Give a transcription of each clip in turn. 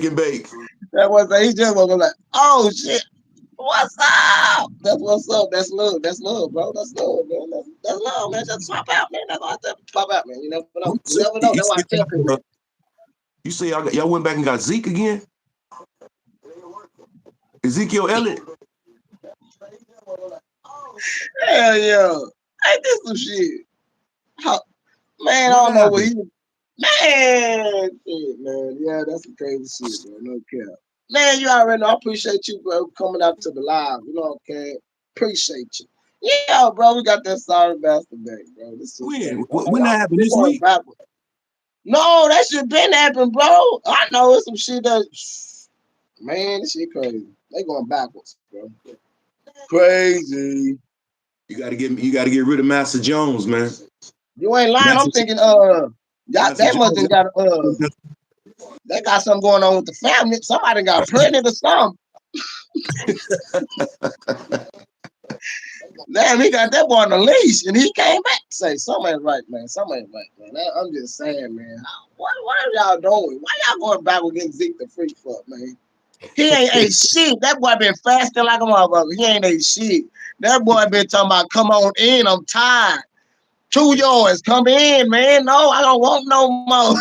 and bake. That was he just was like, oh shit, what's up? That's what's up. That's love. That's love, bro. That's love, man. That's love, man. Just pop out, man. That's all I tell you. Pop out, man. You never know. You never know. That's why I tell people. You say y'all went back and got Zeke again? Ezekiel Elliott? Hell yeah. Ain't this some shit? How, man, I What don't know what happened? he man, shit, man. Yeah, that's some crazy shit, bro. No cap. Man, you already know. I appreciate you, bro, coming out to the live. You know what I'm saying? Appreciate you. Yeah, bro, we got that sorry bastard back, bro. This shit When? crazy. When that happened? We This going week? backwards. No, that shit been happening, bro. I know it's some shit that man, this shit crazy. They going backwards, bro. Crazy. You gotta get rid of Master Jones, man. You ain't lying. I'm Master, thinking, Master they must Jones. have got they got something going on with the family. Somebody got pregnant or something. Damn, he got that boy on the leash and he came back to say, something ain't right, man. Something ain't right, man. I'm just saying, man. What are y'all doing? Why y'all going back against Zeke the Freak fuck, man? He ain't ate shit. That boy been fasting like a motherfucker. He ain't ate shit. That boy been talking about, come on in, I'm tired. 2 yards, come in, man. No, I don't want no more.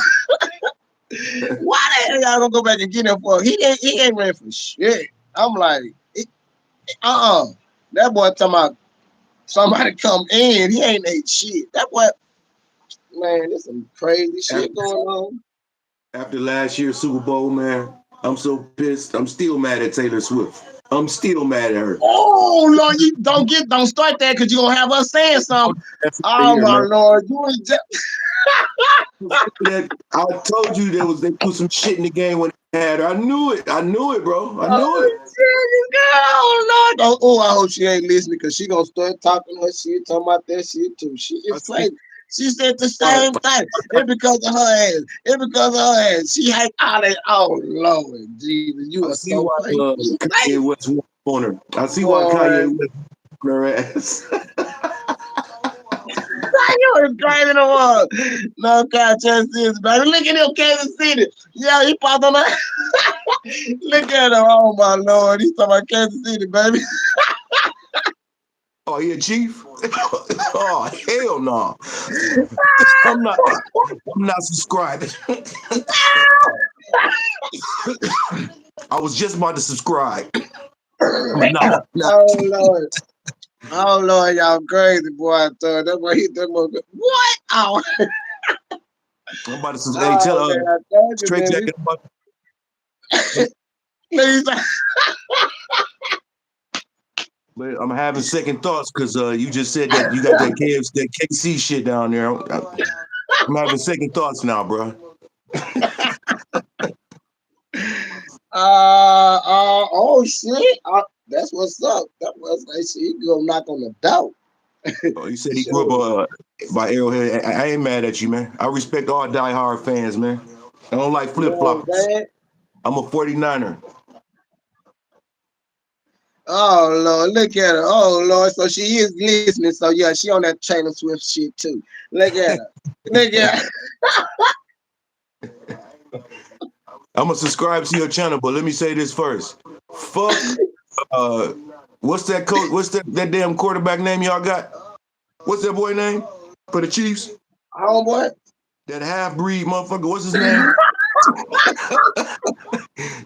Why the hell y'all gonna go back and get him for? He ain't ready for shit. I'm like, that boy talking about somebody come in. He ain't ate shit. That boy, man, there's some crazy shit after, going on. after last year's Super Bowl, man, I'm so pissed. I'm still mad at Taylor Swift. I'm still mad at her. Oh Lord, you don't start that because you're gonna have us saying something. That's the Oh year, my man. Lord, you was just I told you they put some shit in the game when they had her. I knew it. I knew it, bro. I knew it. oh Lord. Oh, I hope she ain't listening because she gonna start talking her shit, talking about that shit too. She I is see crazy. She said the why same thing. It because of her ass. It because of her ass. She hate all that. Oh Lord, Jesus, you I are see so why crazy. Kanye West won on her. I see why Boy, Kanye West won her ass. you was crazy the one. No contest is, baby. Look at him, Kansas City. Yeah, he popped on that. Look at him. Oh my Lord, he's talking about Kansas City, baby. Oh, he a chief? Oh, hell no. I'm not I'm not subscribing. I was just about to subscribe. But nah. Oh Lord. Oh Lord, y'all crazy, boy. I thought that boy hit that mother. What? Oh, I'm about to hey, tell oh man, I told you, straight man. jacket. Please. But I'm having second thoughts because you just said that you got that KC shit down there. I'm having second thoughts now, bro. Oh shit. That's what's up. That was like shit. You go knock on the door. Oh, you said he grew Sure. up by Arrowhead. I ain't mad at you, man. I respect all diehard fans, man. I don't like You know flip what I'm floppers. saying? I'm a 49er. Oh Lord, look at her. Oh Lord, so she is listening. So yeah, she on that Taylor Swift shit too. Look at her. Look at her. I'm gonna subscribe to your channel, but let me say this first. Fuck. Uh, what's that coach? What's that damn quarterback name y'all got? What's that boy name for the Chiefs? Homeboy. That half breed motherfucker. What's his name?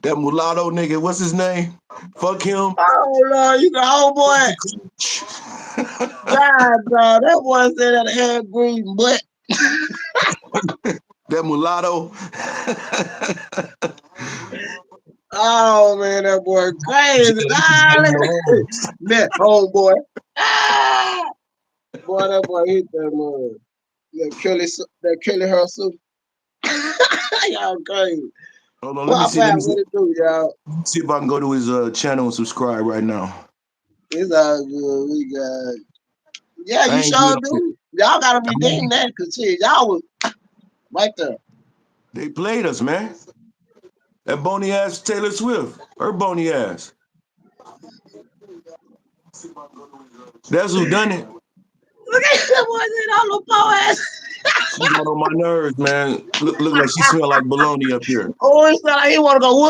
That mulatto nigga. What's his name? Fuck him. Oh Lord, you the homeboy. God, dog, that boy said that hair green butt. That mulatto. Oh man, that boy crazy. Ah, that homeboy. Ah, boy, that boy hit that mother. That Kelly Hustle. Y'all crazy. Hold on, let me Pop see. Let out, me see. what it do, y'all? See if I can go to his channel and subscribe right now. It's all good. We got. Yeah, I you ain't good sure on it. do. Y'all gotta redeem that, cause shit, y'all was right there. They played us, man. That bony ass Taylor Swift. Her bony ass. That's who done it. Look at that boy in all the poor ass. She got on my nerves, man. Look like she smell like bologna up here. Oh, it's not like he want to go